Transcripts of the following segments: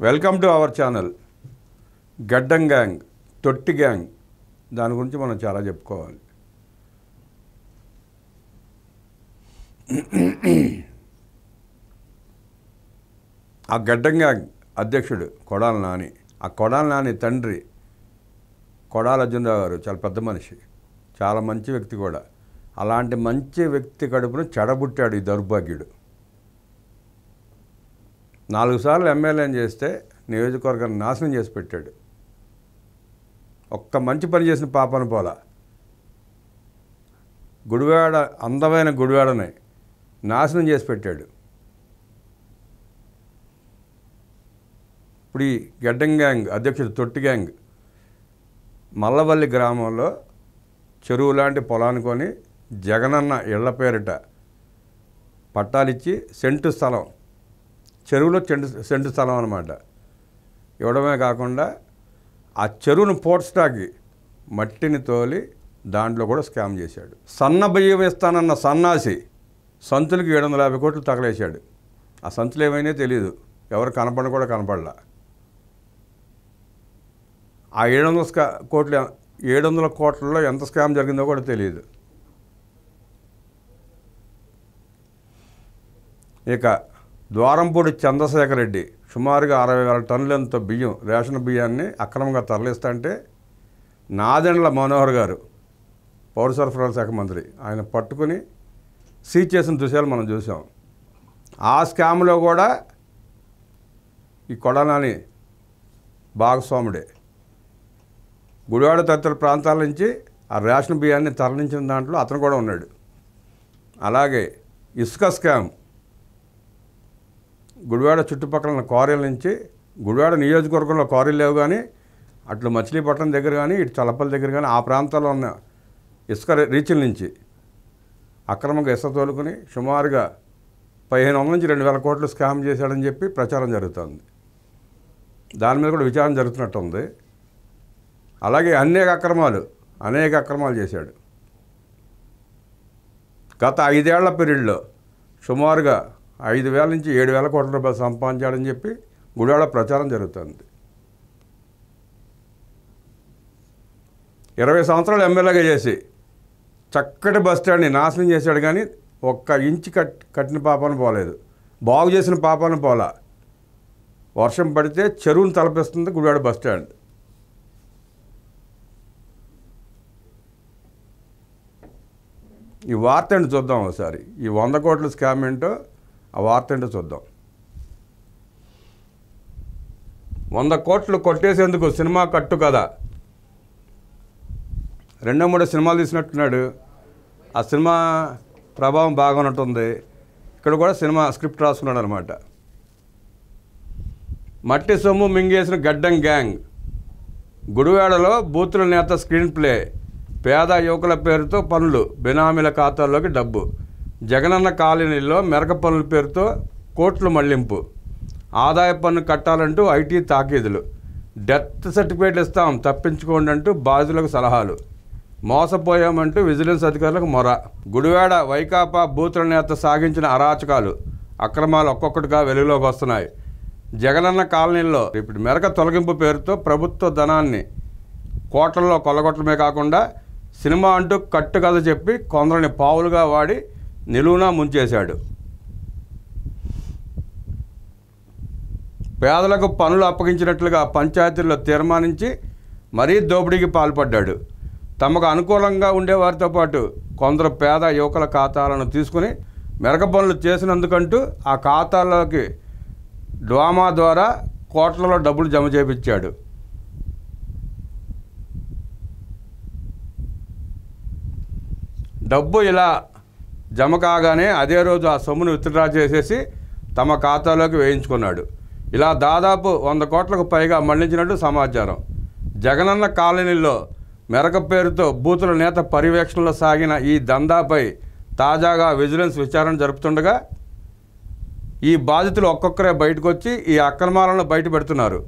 Welcome to our channel. గడ్డం gang, తొట్టి gang, దాని గురించి మనం చాలా చెప్పుకోవాలి. ఆ గడ్డం గ్యాంగ్ అధ్యక్షుడు కొడాల నాని, ఆ కొడాల నాని తండ్రి కొడాల అర్జునరావు గారు చాలా పెద్ద మనిషి, చాలా మంచి వ్యక్తి కూడా. అలాంటి మంచి వ్యక్తి కడుపును చెడబుట్టాడు ఈ దౌర్భాగ్యుడు. 4 సార్లు ఎమ్మెల్యేని చేస్తే నియోజకవర్గాన్ని నాశనం చేసి పెట్టాడు. ఒక్క మంచి పని చేసిన పాపను పోలా. గుడివాడ, అందమైన గుడివాడని నాశనం చేసి పెట్టాడు. ఇప్పుడు ఈ గడ్డం గ్యాంగ్ అధ్యక్షుడు తొట్టి గ్యాంగ్ మల్లవల్లి గ్రామంలో చెరువు లాంటి పొలాన్ని కొని జగనన్న ఇళ్ల పేరిట పట్టాలిచ్చి సెంటు స్థలం, చెరువులో సెంటు స్థలం అన్నమాట, ఇవ్వడమే కాకుండా ఆ చెరువును పోడ్స్టాకి మట్టిని తోలి దాంట్లో కూడా స్కామ్ చేశాడు. సన్న బియ్యం ఇస్తానన్న సన్నాసి సంచులకి 750 కోట్లు తగలేశాడు. ఆ సంచులు ఏమైనా తెలియదు, ఎవరు కూడా కనపడలా. ఆ 700 కోట్లలో ఎంత స్కామ్ జరిగిందో కూడా తెలియదు. ఇక ద్వారంపూడి చంద్రశేఖర్ రెడ్డి సుమారుగా 60,000 టన్నులంత బియ్యం, రేషన్ బియ్యాన్ని అక్రమంగా తరలిస్తుంటే నాదెండ్ల మనోహర్ గారు పౌర సరఫరాల శాఖ మంత్రి, ఆయన పట్టుకుని సీజ్ చేసిన దృశ్యాలు మనం చూసాం. ఆ స్కామ్లో కూడా ఈ కొడాలని భాగస్వాముడే. గుడివాడ తదితర ప్రాంతాల నుంచి ఆ రేషన్ బియ్యాన్ని తరలించిన దాంట్లో అతను కూడా ఉన్నాడు. అలాగే ఇసుక స్కామ్, గుడివాడ చుట్టుపక్కల ఉన్న క్వారీల నుంచి, గుడివాడ నియోజకవర్గంలో క్వారీలు లేవు కానీ అట్లు మచిలీపట్నం దగ్గర కానీ ఇటు చల్లపల్లి దగ్గర కానీ ఆ ప్రాంతాల్లో ఉన్న ఇసుక రీచ్ల నుంచి అక్రమంగా ఇసుక తోలుకుని సుమారుగా 1500 నుంచి 2000 కోట్లు స్కామ్ చేశాడని చెప్పి ప్రచారం జరుగుతుంది. దాని మీద కూడా విచారణ జరుగుతున్నట్టు ఉంది. అలాగే అనేక అక్రమాలు చేశాడు. గత 5 ఏళ్ల పీరియడ్లో సుమారుగా 5,000 నుంచి 7,000 కోట్ల రూపాయలు సంపాదించాడని చెప్పి గుడివాడ ప్రచారం జరుగుతుంది. 20 సంవత్సరాలు ఎమ్మెల్యేగా చేసి చక్కటి బస్టాండ్ని నాశనం చేశాడు కానీ ఒక్క ఇంచు కట్టిన పాపాను పోలేదు, బాగు చేసిన పాపాను పోలా. వర్షం పడితే చెరువును తలపిస్తుంది గుడివాడ బస్టాండ్. ఈ వార్త ఏంటో చూద్దాం ఒకసారి. ఈ 100 కోట్ల స్కామ్ ఏంటో ఆ వార్త ఏంటో చూద్దాం. 100 కోట్లు కొట్టేసేందుకు సినిమా కట్టు కదా, 2-3 సినిమాలు తీసినట్టున్నాడు. ఆ సినిమా ప్రభావం బాగా ఉన్నట్టుంది. ఇక్కడ కూడా సినిమా స్క్రిప్ట్ రాసుకున్నాడు అనమాట. మట్టి సొమ్ము మింగేసిన గడ్డం గ్యాంగ్, గుడివాడలో బూతుల నేత స్క్రీన్ ప్లే, పేద యువకుల పేరుతో పనులు, బినామీల ఖాతాల్లోకి డబ్బు, జగనన్న కాలనీలో మెరక పనుల పేరుతో కోట్లు మళ్లింపు, ఆదాయ పన్ను కట్టాలంటూ ఐటీ తాకీదులు, డెత్ సర్టిఫికేట్లు ఇస్తాం తప్పించుకోండి అంటూ బాధితులకు సలహాలు, మోసపోయామంటూ విజిలెన్స్ అధికారులకు మొర. గుడివాడ వైకాపా బూతుల నేత సాగించిన అరాచకాలు, అక్రమాలు ఒక్కొక్కటిగా వెలుగులోకి వస్తున్నాయి. జగనన్న కాలనీలో ఇప్పుడు మెరక తొలగింపు పేరుతో ప్రభుత్వ ధనాన్ని కోట్లలో కొల్లగొట్టడమే కాకుండా సినిమా అంటూ కట్టు కథ చెప్పి కొందరిని పావులుగా వాడి నిలువునా ముంచేశాడు. పేదలకు పనులు అప్పగించినట్లుగా పంచాయతీల్లో తీర్మానించి మరీ దోపిడీకి పాల్పడ్డాడు. తమకు అనుకూలంగా ఉండేవారితో పాటు కొందరు పేద యువకుల ఖాతాలను తీసుకుని మెరక పనులు చేసినందుకంటూ ఆ ఖాతాల్లోకి డ్వామా ద్వారా కోట్లలో డబ్బులు జమ చేయించాడు. డబ్బు ఇలా జమ కాగానే అదే రోజు ఆ సొమ్మును విత్డ్రా చేసేసి తమ ఖాతాలోకి వేయించుకున్నాడు. ఇలా దాదాపు 100 కోట్లకు పైగా మళ్లించినట్టు సమాచారం. జగనన్న కాలనీలో మెరక పేరుతో బూతుల నేత పర్యవేక్షణలో సాగిన ఈ దందాపై తాజాగా విజిలెన్స్ విచారణ జరుపుతుండగా ఈ బాధితులు ఒక్కొక్కరే బయటకు వచ్చి ఈ అక్రమాలను బయటపెడుతున్నారు.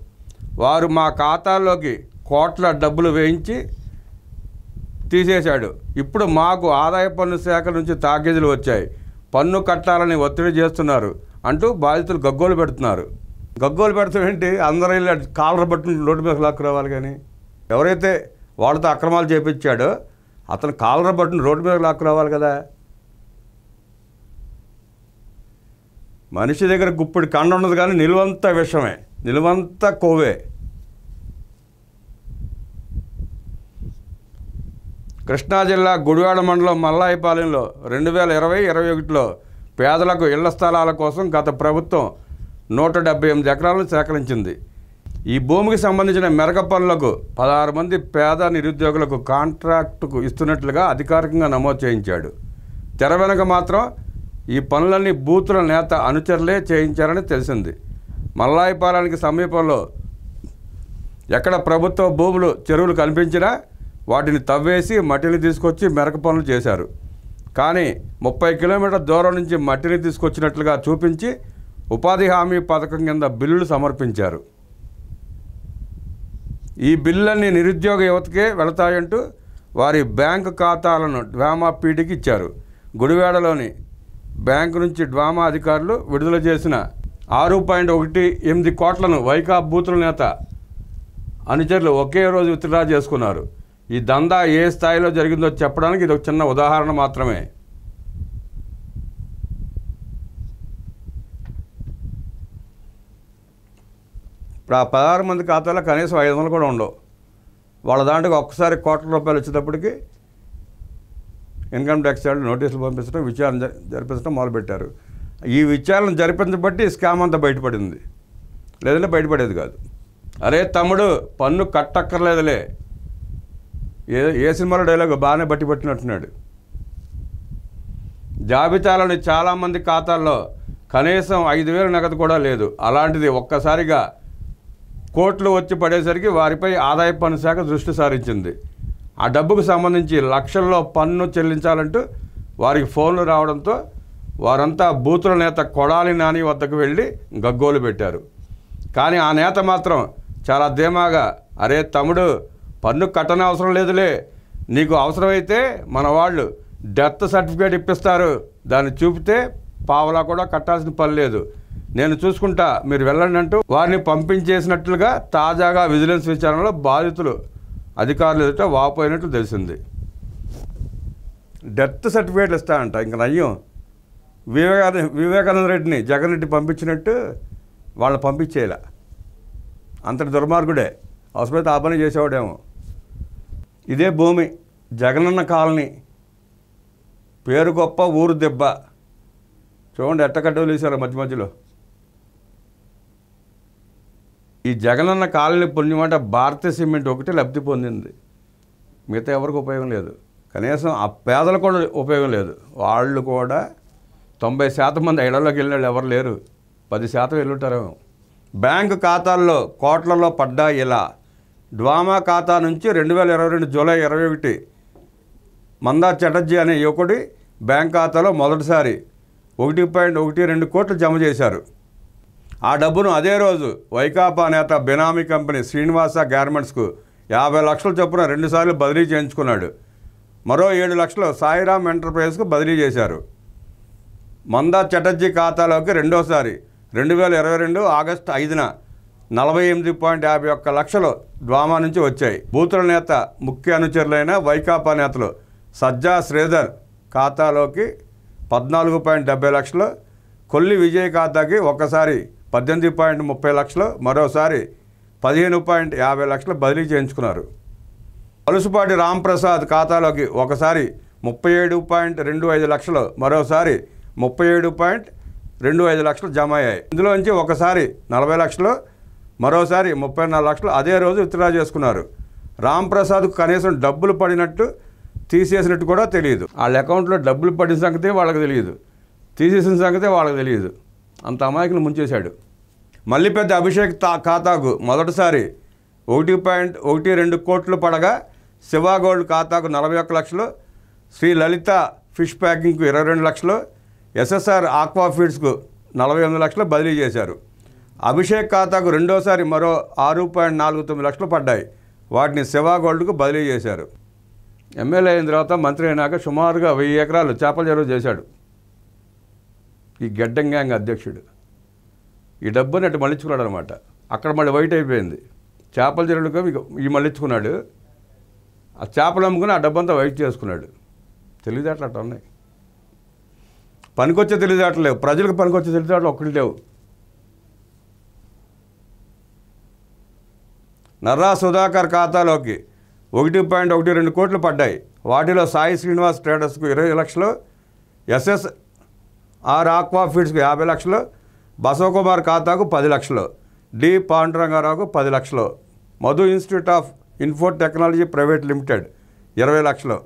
వారు మా ఖాతాల్లోకి కోట్ల డబ్బులు వేయించి తీసేశాడు. ఇప్పుడు మాకు ఆదాయ పన్ను శాఖ నుంచి తాకీదులు వచ్చాయి, పన్ను కట్టాలని ఒత్తిడి చేస్తున్నారు అంటూ బాధితులు గగ్గోలు పెడుతున్నారు. గగ్గోలు పెడతాం ఏంటి? అందరూ వెళ్ళి కాలర్ పట్టుకుని రోడ్డు మీద లాక్కు రావాలి. కానీ ఎవరైతే వాళ్ళతో అక్రమాలు చేపించాడో అతను కాలర్ పట్టుకుని రోడ్డు మీద లాక్కు రావాలి కదా. మనిషి దగ్గర గుప్పిడి కండ ఉండదు, కానీ నిలువంతా విషమే, నిలువంతా కొవ్వే. కృష్ణా జిల్లా గుడివాడ మండలం మల్లాయిపాలెంలో 2020-21లో పేదలకు ఇళ్ల స్థలాల కోసం గత ప్రభుత్వం 178 ఎకరాలను సేకరించింది. ఈ భూమికి సంబంధించిన మెరక పనులకు 16 మంది పేద నిరుద్యోగులకు కాంట్రాక్టుకు ఇస్తున్నట్లుగా అధికారికంగా నమోదు చేయించాడు. తెర వెనుక మాత్రం ఈ పనులన్నీ బూతుల నేత అనుచరులే చేయించారని తెలిసింది. మల్లాయిపాలెంకి సమీపంలో ఎక్కడ ప్రభుత్వ భూములు చెరువులు కనిపించినా వాటిని తవ్వేసి మట్టిని తీసుకొచ్చి మెరక పనులు చేశారు. కానీ 30 కిలోమీటర్ల దూరం నుంచి మట్టిని తీసుకొచ్చినట్లుగా చూపించి ఉపాధి హామీ పథకం కింద బిల్లులు సమర్పించారు. ఈ బిల్లులన్నీ నిరుద్యోగ యువతకే వెళతాయంటూ వారి బ్యాంకు ఖాతాలను డ్వామా పీటీకి ఇచ్చారు. గుడివాడలోని బ్యాంకు నుంచి డ్వామా అధికారులు విడుదల చేసిన 6.18 కోట్లను వైకా బూతుల నేత అనుచరులు ఒకే రోజు విత్డ్రా చేసుకున్నారు. ఈ దందా ఏ స్థాయిలో జరిగిందో చెప్పడానికి ఇది ఒక చిన్న ఉదాహరణ మాత్రమే. ఇప్పుడు ఆ 16 మంది ఖాతాలో కనీసం 500 కూడా ఉండవు. వాళ్ళ దాంట్లో ఒక్కసారి కోట్ల రూపాయలు వచ్చేటప్పటికి ఇన్కమ్ ట్యాక్స్ వాళ్ళు నోటీసులు పంపించడం, విచారణ జరిపించడం మొదలుపెట్టారు. ఈ విచారణ జరిపించబట్టి స్కామ్ అంతా బయటపడింది, లేదంటే బయటపడేది కాదు. అరే తమ్ముడు, పన్ను కట్టక్కర్లేదులే, ఏ సినిమాలో డైలాగ్ బాగానే పట్టినట్టున్నాడు. జాబితాలోని చాలామంది ఖాతాల్లో కనీసం 5,000 నగదు కూడా లేదు. అలాంటిది ఒక్కసారిగా కోట్లు వచ్చి పడేసరికి వారిపై ఆదాయ పన్ను శాఖ దృష్టి సారించింది. ఆ డబ్బుకు సంబంధించి లక్షల్లో పన్ను చెల్లించాలంటూ వారికి ఫోన్లు రావడంతో వారంతా బూతుల నేత కొడాలి నాని వద్దకు వెళ్ళి గగ్గోలు పెట్టారు. కానీ ఆ నేత మాత్రం చాలా ధీమాగా, అరే తమ్ముడు, పన్ను కట్టని అవసరం లేదులే, నీకు అవసరమైతే మన వాళ్ళు డెత్ సర్టిఫికేట్ ఇప్పిస్తారు, దాన్ని చూపితే పావలా కూడా కట్టాల్సిన పని లేదు, నేను చూసుకుంటా, మీరు వెళ్ళండి అంటూ వారిని పంపించేసినట్లుగా తాజాగా విజిలెన్స్ విచారణలో బాధితులు అధికారులు ఎదుట వాపోయినట్లు తెలిసింది. డెత్ సర్టిఫికేట్లు ఇస్తానంట. ఇంక నయ్యం, వివేకానంద రెడ్డిని జగన్ రెడ్డి పంపించినట్టు వాళ్ళని పంపించేలా. అంతటి దుర్మార్గుడే, అవసరమైతే ఆ పని చేసేవాడేమో. ఇదే భూమి జగనన్న కాలనీ, పేరు గొప్ప ఊరు దెబ్బ. చూడండి ఎట్టకట్టలు వేశారు మధ్య మధ్యలో. ఈ జగనన్న కాలనీ పుణ్యమాట భారతీయ సిమెంట్ ఒకటి లబ్ధి పొందింది, మిగతా ఎవరికి ఉపయోగం లేదు. కనీసం ఆ పేదలు కూడా ఉపయోగం లేదు. వాళ్ళు కూడా 90% మంది ఇళ్లలోకి వెళ్ళిన వాళ్ళు ఎవరు లేరు, 10% వెళ్ళుంటారేమో. బ్యాంకు ఖాతాల్లో కోట్లలో పడ్డా ఇలా. డ్వామా ఖాతా నుంచి 2022 జూలై 21 మందా చటర్జీ అనే యువకుడి బ్యాంక్ ఖాతాలో మొదటిసారి 1.12 కోట్లు జమ చేశారు. ఆ డబ్బును అదే రోజు వైకాపా నేత బెనామీ కంపెనీ శ్రీనివాస గార్మెంట్స్కు 50 లక్షల చొప్పున 2 సార్లు బదిలీ చేయించుకున్నాడు. మరో 7 లక్షలు సాయిరామ్ ఎంటర్ప్రైజెస్కు బదిలీ చేశారు. మందా చటర్జీ ఖాతాలోకి రెండోసారి 2022 ఆగస్టు 5న 48.51 లక్షలు డ్వామా నుంచి వచ్చాయి. బూతుల నేత ముఖ్య అనుచరులైన వైకాపా నేతలు సజ్జా శ్రీధర్ ఖాతాలోకి 14.70 లక్షలు, కొల్లి విజయ్ ఖాతాకి ఒకసారి 18.30 లక్షలు, మరోసారి 15.50 లక్షలు బదిలీ చేయించుకున్నారు. పలుసుపాటి రాంప్రసాద్ ఖాతాలోకి ఒకసారి 37.25 లక్షలు, మరోసారి 37.25 లక్షలు జమ అయ్యాయి. ఇందులోంచి ఒకసారి 40 లక్షలు, మరోసారి 34 లక్షలు అదే రోజు విత్డ్రా చేసుకున్నారు. రాంప్రసాద్కు కనీసం డబ్బులు పడినట్టు తీసేసినట్టు కూడా తెలియదు. వాళ్ళ అకౌంట్లో డబ్బులు పడిన సంగతే వాళ్ళకి తెలియదు, తీసేసిన సంగతే వాళ్ళకి తెలియదు. అంత అమాయకులు ముంచేశాడు. మళ్ళీ పెద్ద అభిషేక్ ఖాతాకు మొదటిసారి 1.12 కోట్లు పడగా, శివా గోల్డ్ ఖాతాకు 41 లక్షలు, శ్రీ లలిత ఫిష్ ప్యాకింగ్కు 22 లక్షలు, ఎస్ఎస్ఆర్ ఆక్వా ఫీడ్స్కు 48 లక్షలు బదిలీ చేశారు. అభిషేక్ ఖాతాకు రెండోసారి మరో 6.49 లక్షలు పడ్డాయి. వాటిని శివా గోల్డ్కు బదిలీ చేశారు. ఎమ్మెల్యే అయిన తర్వాత మంత్రి అయినాక సుమారుగా 1000 ఎకరాలు చేపల చెరువు చేశాడు ఈ గెడ్డం గ్యాంగ్ అధ్యక్షుడు. ఈ డబ్బుని అటు మళ్ళించుకున్నాడు అనమాట. అక్కడ మళ్ళీ వైట్ అయిపోయింది. చేపల చెరువులకు ఈ మళ్ళించుకున్నాడు. ఆ చేపలు అమ్ముకుని ఆ డబ్బంతా వైట్ చేసుకున్నాడు. తెలివితేటలు అట్లా ఉన్నాయి. పనికొచ్చే తెలివితేటలు లేవు, ప్రజలకు పనికొచ్చే తెలివితేటలు ఒక్కటి లేవు. నర్రా సుధాకర్ ఖాతాలోకి 1.12 కోట్లు పడ్డాయి. వాటిలో సాయి శ్రీనివాస్ ట్రేడర్స్కు 20 లక్షలు, ఎస్ఎస్ఆర్ ఆక్వా ఫీడ్స్కు 50 లక్షలు, బసవకుమార్ ఖాతాకు 10 లక్షలు, డి పాండురంగారావుకు 10 లక్షలు, Madhu institute of info technology private limited 20 లక్షలు,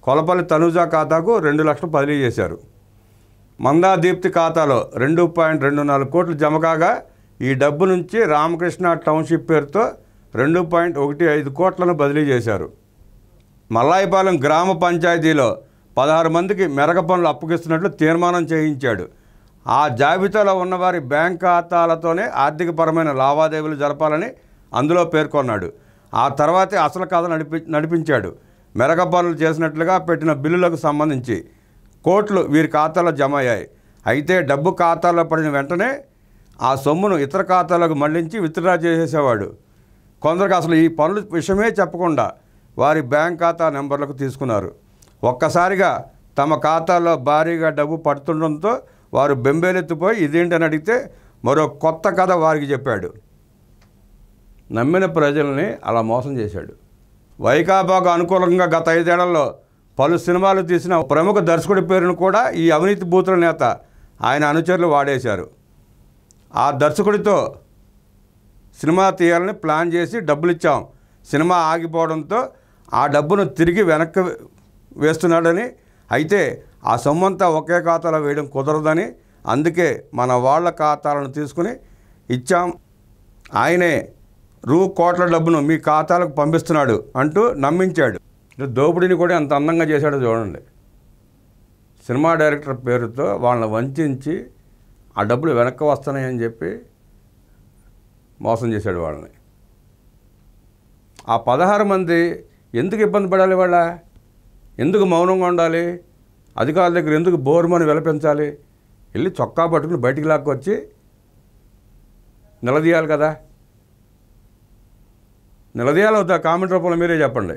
కొలపల్లి తనుజా ఖాతాకు 2 లక్షలు బదిలీ చేశారు. మందా దీప్తి ఖాతాలో 2.24 కోట్లు జమ కాగా ఈ డబ్బు నుంచి రామకృష్ణ టౌన్షిప్ పేరుతో 2.15 కోట్లను బదిలీ చేశారు. మల్లాయిపాలెం గ్రామ పంచాయతీలో 16 మందికి మెరక పనులు అప్పగిస్తున్నట్లు తీర్మానం చేయించాడు. ఆ జాబితాలో ఉన్నవారి బ్యాంక్ ఖాతాలతోనే ఆర్థికపరమైన లావాదేవీలు జరపాలని అందులో పేర్కొన్నాడు. ఆ తర్వాతే అసలు కథ నడిపించాడు. మెరక పనులు చేసినట్లుగా పెట్టిన బిల్లులకు సంబంధించి కోట్లు వీరి ఖాతాలో జమ అయ్యాయి. అయితే డబ్బు ఖాతాలో పడిన వెంటనే ఆ సొమ్మును ఇతర ఖాతాలకు మళ్లించి విత్డ్రా చేసేసేవాడు. కొందరికి అసలు ఈ పనుల విషయమే చెప్పకుండా వారి బ్యాంక్ ఖాతా నెంబర్లకు తీసుకున్నారు. ఒక్కసారిగా తమ ఖాతాలో భారీగా డబ్బు పడుతుండడంతో వారు బెంబేలెత్తిపోయి ఇదేంటని అడిగితే మరో కొత్త కథ వారికి చెప్పాడు. నమ్మిన ప్రజల్ని అలా మోసం చేశాడు. వైకాపాకు అనుకూలంగా గత 5 ఏళ్లలో పలు సినిమాలు తీసిన ప్రముఖ దర్శకుడి పేరును కూడా ఈ అవినీతి బూతుల నేత ఆయన అనుచరులు వాడేశారు. ఆ దర్శకుడితో సినిమా తీయాలని ప్లాన్ చేసి డబ్బులు ఇచ్చాం, సినిమా ఆగిపోవడంతో ఆ డబ్బును తిరిగి వెనక్కి వేస్తున్నాడని, అయితే ఆ సొమ్మంతా ఒకే ఖాతాలో వేయడం కుదరదని, అందుకే మన వాళ్ళ ఖాతాలను తీసుకుని ఇచ్చాం, ఆయనే కోట్ల డబ్బును మీ ఖాతాలకు పంపిస్తున్నాడు అంటూ నమ్మించాడు. దోపిడీని కూడా ఎంత అందంగా చేశాడో చూడండి. సినిమా డైరెక్టర్ పేరుతో వాళ్ళని వంచి ఆ డబ్బులు వెనక్కి వస్తున్నాయని చెప్పి మోసం చేశాడు వాళ్ళని. ఆ 16 మంది ఎందుకు ఇబ్బంది పడాలి? వాళ్ళ ఎందుకు మౌనంగా ఉండాలి? అధికారుల దగ్గర ఎందుకు బోరుమని విలపించాలి? వెళ్ళి చొక్కా పట్టుకుని బయటికి లాక్కొచ్చి నిలదీయాలి కదా. నిలదీయాలి అవుతా? కామెంట్ రూపంలో మీరే చెప్పండి.